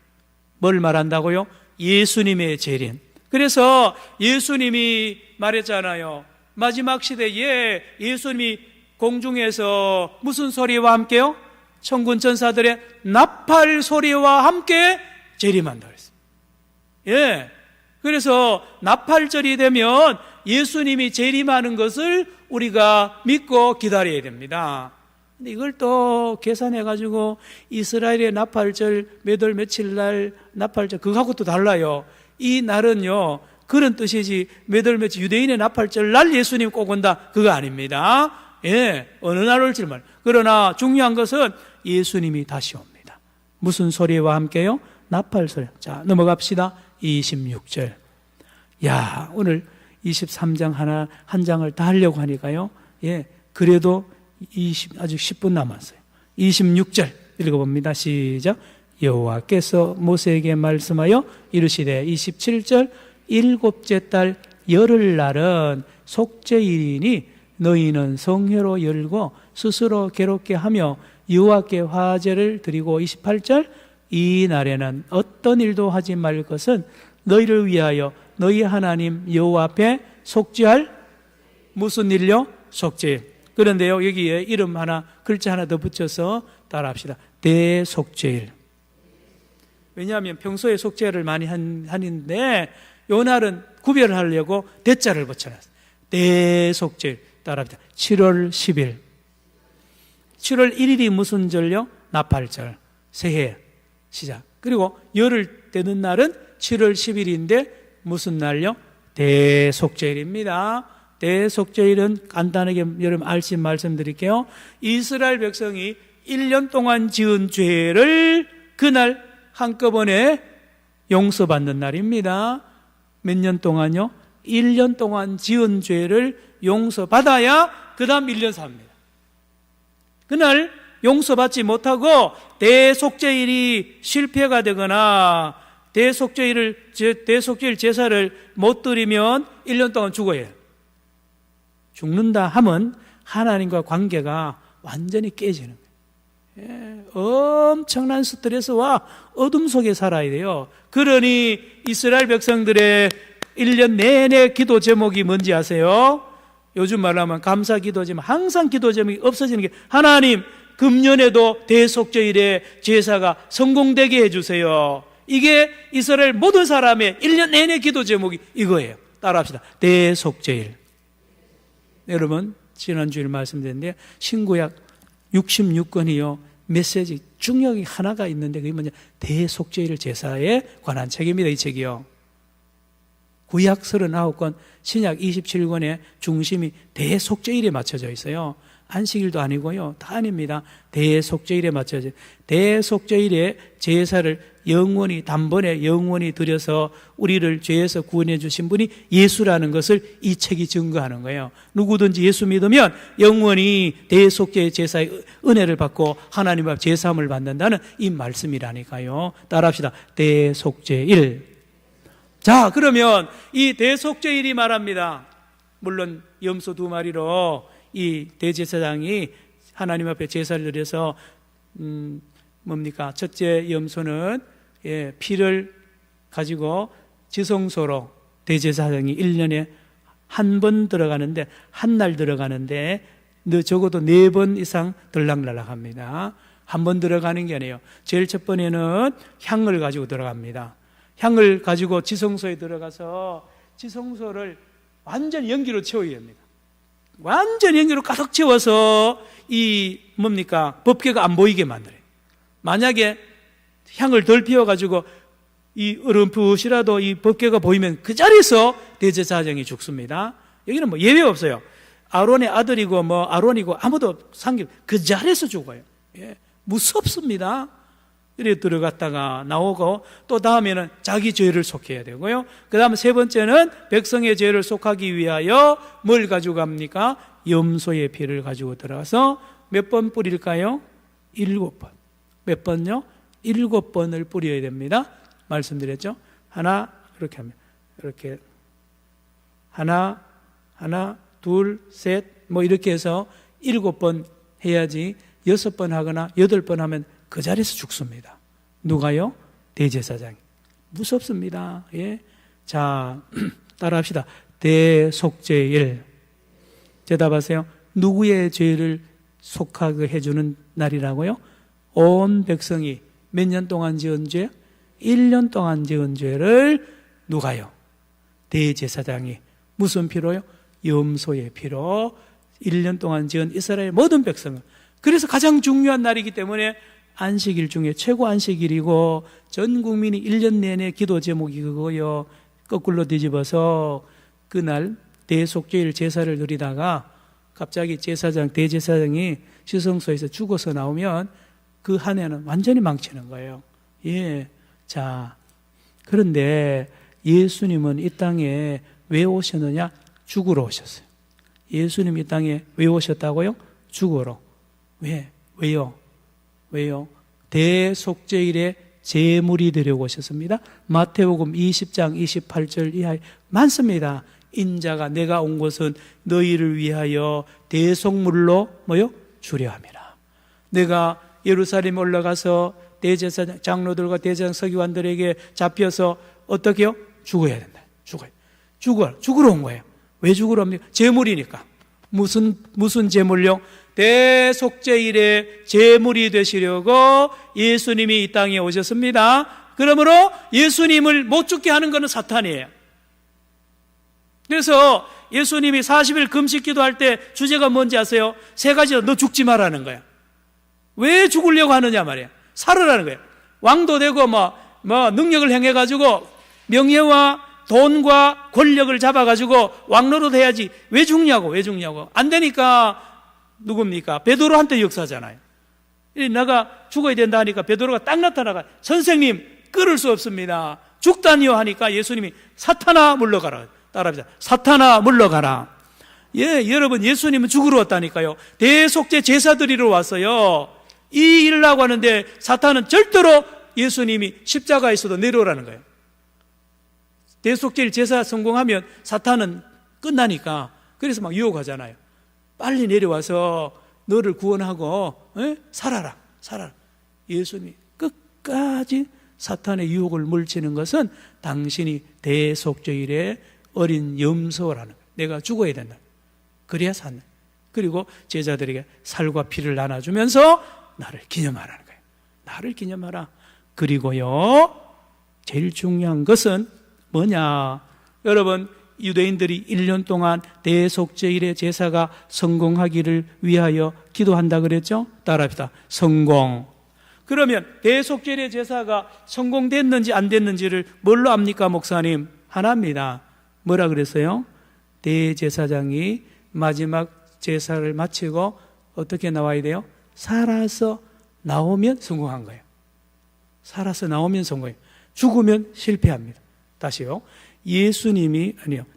뭘 말한다고요? 예수님의 재림. 그래서 예수님이 말했잖아요. 마지막 시대에 예수님이 공중에서 무슨 소리와 함께요? 천군 천사들의 나팔 소리와 함께 재림한다 그랬어요. 예. 그래서 나팔절이 되면 예수님이 재림하는 것을 우리가 믿고 기다려야 됩니다. 근데 이걸 또 계산해가지고 이스라엘의 나팔절 몇 월 며칠 날 나팔절 그거하고 또 달라요. 이 날은요 그런 뜻이지 몇 월 며칠 유대인의 나팔절 날 예수님 꼭 온다 그거 아닙니다. 예, 어느 날 올지 말. 그러나 중요한 것은 예수님이 다시 옵니다. 무슨 소리와 함께요? 나팔 소리. 자, 넘어갑시다. 26절. 야, 오늘 23장 한 장을 다 하려고 하니까요. 예, 그래도 아직 10분 남았어요. 26절 읽어봅니다. 시작. 여호와께서 모세에게 말씀하여 이르시되 27절 일곱째 달 열흘날은 속죄일이니 너희는 성회로 열고 스스로 괴롭게 하며 여호와께 화제를 드리고 28절 이 날에는 어떤 일도 하지 말 것은 너희를 위하여 너희 하나님 여호와 앞에 속죄할 무슨 일요? 속죄일. 그런데요 여기에 이름 하나 글자 하나 더 붙여서 따라합시다. 대속죄일. 왜냐하면 평소에 속죄를 많이 하는데 요 날은 구별을 하려고 대자를 붙여놨어요. 대속죄일. 따라합시다. 7월 10일. 7월 1일이 무슨 절요? 나팔절. 새해 시작. 그리고 열흘 되는 날은 7월 10일인데 무슨 날요? 대속죄일입니다. 대속죄일은 간단하게 여러분 알신 말씀드릴게요. 이스라엘 백성이 1년 동안 지은 죄를 그날 한꺼번에 용서받는 날입니다. 몇 년 동안요? 1년 동안 지은 죄를 용서받아야 그 다음 1년 삽니다. 그날 용서받지 못하고 대속죄일이 실패가 되거나 대속죄일 제사를 못 드리면 1년 동안 죽어야 해요. 죽는다 하면 하나님과 관계가 완전히 깨지는 거예요. 예, 엄청난 스트레스와 어둠 속에 살아야 돼요. 그러니 이스라엘 백성들의 1년 내내 기도 제목이 뭔지 아세요? 요즘 말하면 감사 기도지만 항상 기도 제목이 없어지는 게 하나님 금년에도 대속죄일에 제사가 성공되게 해주세요. 이게 이스라엘 모든 사람의 1년 내내 기도 제목이 이거예요. 따라합시다. 대속죄일. 여러분 지난주에 말씀드렸는데 신구약 66권이요 메시지 중요한 하나가 있는데 그게 뭐냐 대속죄일 제사에 관한 책입니다. 이 책이요 구약 39권 신약 27권의 중심이 대속죄일에 맞춰져 있어요. 안식일도 아니고요 다 아닙니다. 대속죄일에 맞춰져 대속죄일에 제사를 영원히 단번에 영원히 드려서 우리를 죄에서 구원해 주신 분이 예수라는 것을 이 책이 증거하는 거예요. 누구든지 예수 믿으면 영원히 대속죄 제사의 은혜를 받고 하나님 앞 제사함을 받는다는 이 말씀이라니까요. 따라합시다. 대속죄일. 자, 그러면 이 대속죄일이 말합니다. 물론 염소 2마리로 이 대제사장이 하나님 앞에 제사를 드려서 뭡니까? 첫째 염소는 피를 가지고 지성소로 대제사장이 1년에 한 번 들어가는데 한 날 들어가는데 적어도 4번 이상 들락날락합니다. 한 번 들어가는 게 아니에요. 제일 첫 번에는 향을 가지고 들어갑니다. 향을 가지고 지성소에 들어가서 지성소를 완전 연기로 채워야 합니다. 완전 연기로 가득 채워서 이 뭡니까? 법궤가 안 보이게 만들어요. 만약에 향을 덜 피워가지고 이 어렴풋이라도 이 법궤가 보이면 그 자리에서 대제사장이 죽습니다. 여기는 뭐 예외 없어요. 아론의 아들이고 뭐 아론이고 아무도 상관 그 자리에서 죽어요. 예, 무섭습니다. 이래 들어갔다가 나오고, 또 다음에는 자기 죄를 속해야 되고요. 그 다음 세 번째는 백성의 죄를 속하기 위하여 뭘 가지고 갑니까? 염소의 피를 가지고 들어가서 몇 번 뿌릴까요? 7번. 몇 번요? 7번을 뿌려야 됩니다. 말씀드렸죠? 하나, 이렇게 하면, 이렇게. 하나, 둘, 셋, 뭐 이렇게 해서 7번 해야지 6번 하거나 8번 하면 그 자리에서 죽습니다. 누가요? 대제사장이. 무섭습니다. 예. 자, 따라합시다. 대속죄일. 대답하세요. 누구의 죄를 속하게 해주는 날이라고요? 온 백성이 몇 년 동안 지은 죄? 1년 동안 지은 죄를 누가요? 대제사장이. 무슨 피로요? 염소의 피로 1년 동안 지은 이스라엘 모든 백성은. 그래서 가장 중요한 날이기 때문에 안식일 중에 최고 안식일이고, 전 국민이 1년 내내 기도 제목이 그거요. 거꾸로 뒤집어서 그날 대속죄일 제사를 드리다가 갑자기 대제사장이 시성소에서 죽어서 나오면 그 한 해는 완전히 망치는 거예요. 예. 자, 그런데 예수님은 이 땅에 왜 오셨느냐? 죽으러 오셨어요. 예수님이 이 땅에 왜 오셨다고요? 죽으러. 왜요? 대속죄일에 제물이 되려고 오셨습니다. 마태복음 20장 28절 이하에 많습니다. 인자가 내가 온 것은 너희를 위하여 대속물로 주려 함이라. 내가 예루살렘 올라가서 대제사장 장로들과 대제사장 서기관들에게 잡혀서 어떻게요? 죽어야 된다. 죽으러 온 거예요. 왜 죽으러 옵니까? 제물이니까. 무슨 제물요? 대속죄일에 제물이 되시려고 예수님이 이 땅에 오셨습니다. 그러므로 예수님을 못 죽게 하는 것은 사탄이에요. 그래서 예수님이 40일 금식 기도할 때 주제가 뭔지 아세요? 세 가지로 너 죽지 말라는 거야. 왜 죽으려고 하느냐 말이야. 살으라는 거야. 왕도 되고 능력을 행해가지고 명예와 돈과 권력을 잡아가지고 왕노릇 해야지. 왜 죽냐고. 안 되니까 누굽니까? 베드로한테 역사잖아요. 내가 죽어야 된다 하니까 베드로가 딱 나타나가, 선생님 끊을 수 없습니다. 죽다니요 하니까 예수님이 사탄아 물러가라. 따라합시다. 사탄아 물러가라. 예, 여러분, 예수님은 죽으러 왔다니까요. 대속죄 제사 드리러 왔어요. 이 일을 하고 하는데 사탄은 절대로 예수님이 십자가에서도 내려오라는 거예요. 대속죄 제사 성공하면 사탄은 끝나니까. 그래서 막 유혹하잖아요. 빨리 내려와서 너를 구원하고 살아라. 예수님이 끝까지 사탄의 유혹을 물치는 것은 당신이 대속죄일에 어린 염소라는 거예요. 내가 죽어야 된다. 그래야 산다. 그리고 제자들에게 살과 피를 나눠주면서 나를 기념하라는 거예요. 나를 기념하라. 그리고요, 제일 중요한 것은 뭐냐? 여러분, 유대인들이 1년 동안 대속죄일의 제사가 성공하기를 위하여 기도한다 그랬죠? 따라합시다. 성공. 그러면 대속죄일의 제사가 성공됐는지 안 됐는지를 뭘로 압니까, 목사님? 하나입니다. 뭐라 그랬어요? 대제사장이 마지막 제사를 마치고 어떻게 나와야 돼요? 살아서 나오면 성공한 거예요. 살아서 나오면 성공해요. 죽으면 실패합니다. 다시요.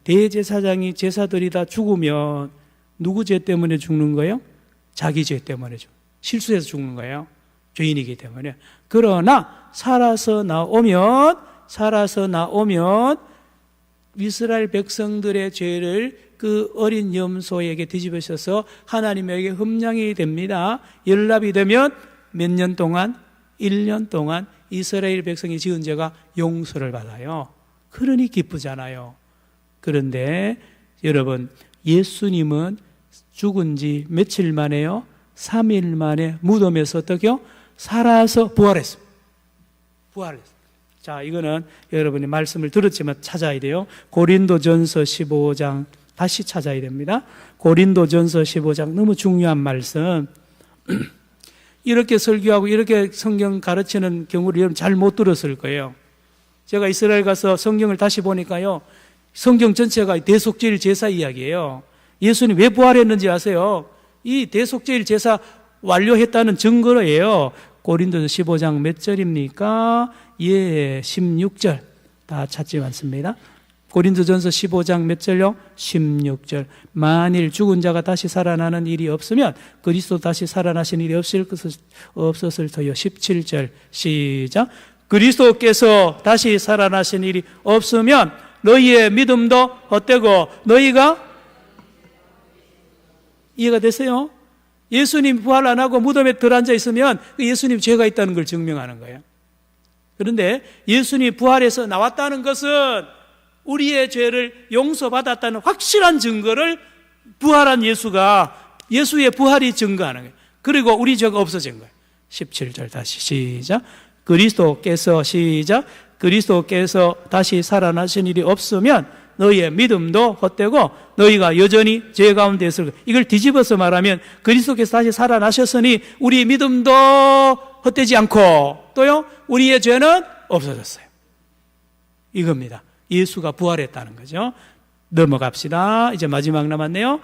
대제사장이 제사드리다 죽으면 누구 죄 때문에 죽는 거예요? 자기 죄 때문에 실수해서 죽는 거예요. 죄인이기 때문에. 그러나 살아서 나오면 이스라엘 백성들의 죄를 그 어린 염소에게 뒤집으셔서 하나님에게 흠량이 됩니다. 연락이 되면 몇 년 동안? 1년 동안 이스라엘 백성이 지은 죄가 용서를 받아요. 그러니 기쁘잖아요. 그런데 여러분, 예수님은 죽은 지 며칠 만에요? 3일 만에 무덤에서 어떻게요? 살아서 부활했습니다. 자, 이거는 여러분이 말씀을 들었지만 찾아야 돼요. 고린도전서 15장 다시 찾아야 됩니다. 고린도전서 15장 너무 중요한 말씀. 이렇게 설교하고 이렇게 성경 가르치는 경우를 여러분 잘 못 들었을 거예요. 제가 이스라엘 가서 성경을 다시 보니까요, 성경 전체가 대속죄일 제사 이야기예요. 예수님 왜 부활했는지 아세요? 이 대속죄일 제사 완료했다는 증거예요. 고린도서 15장 몇 절입니까? 예, 16절. 다 찾지 않습니다. 고린도전서 15장 몇 절요? 16절. 만일 죽은 자가 다시 살아나는 일이 없으면 그리스도 다시 살아나신 일이 없었을 터요. 17절 시작. 그리스도께서 다시 살아나신 일이 없으면 너희의 믿음도 헛되고 너희가 이해가 됐어요? 예수님 부활 안 하고 무덤에 들어앉아 있으면 예수님 죄가 있다는 걸 증명하는 거예요. 그런데 예수님 부활해서 나왔다는 것은 우리의 죄를 용서받았다는 확실한 증거를 부활한 예수의 부활이 증거하는 거예요. 그리고 우리 죄가 없어진 거예요. 17절 다시 시작. 그리스도께서 다시 살아나신 일이 없으면 너희의 믿음도 헛되고 너희가 여전히 죄 가운데 있을 거예요. 이걸 뒤집어서 말하면 그리스도께서 다시 살아나셨으니 우리 믿음도 헛되지 않고 또요 우리의 죄는 없어졌어요. 이겁니다. 예수가 부활했다는 거죠. 넘어갑시다. 이제 마지막 남았네요.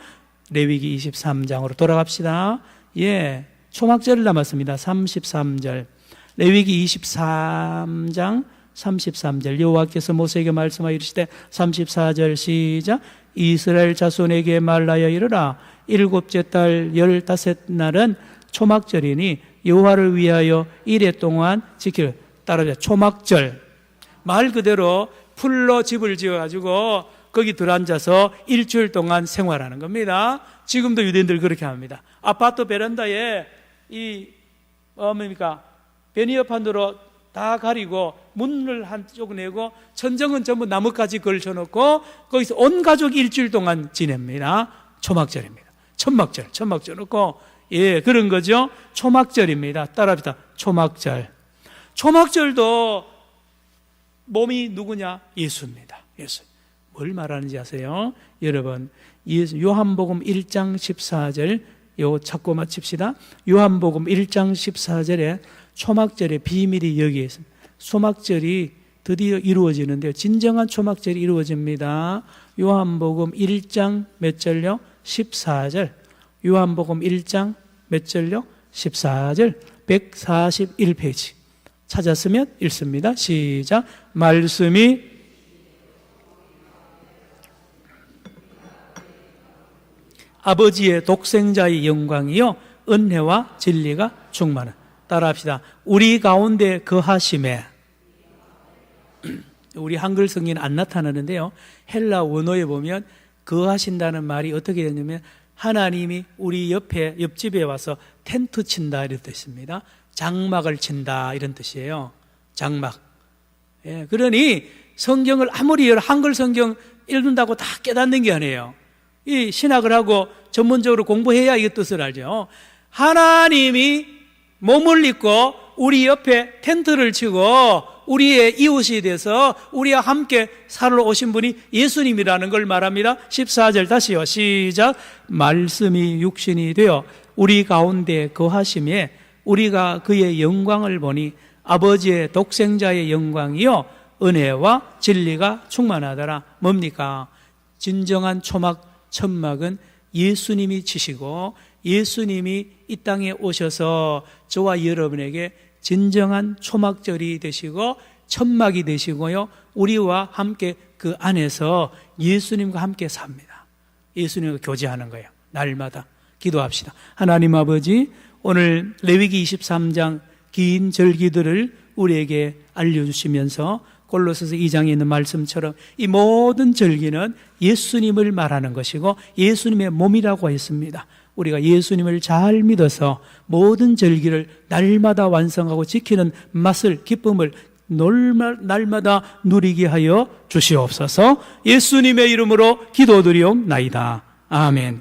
레위기 23장으로 돌아갑시다. 예, 초막절 남았습니다. 33절. 레위기 23장 33절. 여호와께서 모세에게 말씀하여 이르시되 34절 시작. 이스라엘 자손에게 말하여 이르라. 7째 달 15날은 초막절이니 여호와를 위하여 이래 동안 지킬. 따라합니다. 초막절. 말 그대로 풀로 집을 지어가지고 거기 들어앉아서 일주일 동안 생활하는 겁니다. 지금도 유대인들 그렇게 합니다. 아파트 베란다에 베니어판으로 다 가리고 문을 한쪽 내고 천정은 전부 나뭇가지 걸쳐놓고 거기서 온 가족이 일주일 동안 지냅니다. 초막절입니다. 천막절 놓고 예 그런 거죠. 초막절입니다. 따라합시다. 초막절. 초막절도 몸이 누구냐? 예수입니다. 예수. 뭘 말하는지 아세요? 여러분, 요한복음 1장 14절 요거 찾고 마칩시다. 요한복음 1장 14절에 초막절의 비밀이 여기에 있습니다. 초막절이 드디어 이루어지는데요. 진정한 초막절이 이루어집니다. 요한복음 1장 몇 절요? 14절. 요한복음 1장 몇 절요? 14절. 141페이지. 찾았으면 읽습니다. 시작. 말씀이 아버지의 독생자의 영광이요 은혜와 진리가 충만한. 따라합시다. 우리 가운데 거하심에. 우리 한글 성경은 안 나타나는데요. 헬라 원어에 보면 거하신다는 말이 어떻게 되냐면 하나님이 우리 옆집에 와서 텐트 친다 이런 뜻입니다. 장막을 친다 이런 뜻이에요. 장막. 예, 그러니 성경을 아무리 한글 성경 읽는다고 다 깨닫는 게 아니에요. 이 신학을 하고 전문적으로 공부해야 이 뜻을 알죠. 하나님이 몸을 입고 우리 옆에 텐트를 치고 우리의 이웃이 돼서 우리와 함께 살러 오신 분이 예수님이라는 걸 말합니다. 14절 다시요. 시작. 말씀이 육신이 되어 우리 가운데 거하심에 우리가 그의 영광을 보니 아버지의 독생자의 영광이요 은혜와 진리가 충만하더라. 뭡니까? 진정한 천막은 예수님이 치시고 예수님이 이 땅에 오셔서 저와 여러분에게 진정한 초막절이 되시고 천막이 되시고요 우리와 함께 그 안에서 예수님과 함께 삽니다. 예수님과 교제하는 거예요. 날마다 기도합시다. 하나님 아버지, 오늘 레위기 23장 긴 절기들을 우리에게 알려주시면서 골로새서 2장에 있는 말씀처럼 이 모든 절기는 예수님을 말하는 것이고 예수님의 몸이라고 했습니다. 우리가 예수님을 잘 믿어서 모든 절기를 날마다 완성하고 지키는 맛을, 기쁨을 날마다 누리게 하여 주시옵소서. 예수님의 이름으로 기도드리옵나이다. 아멘.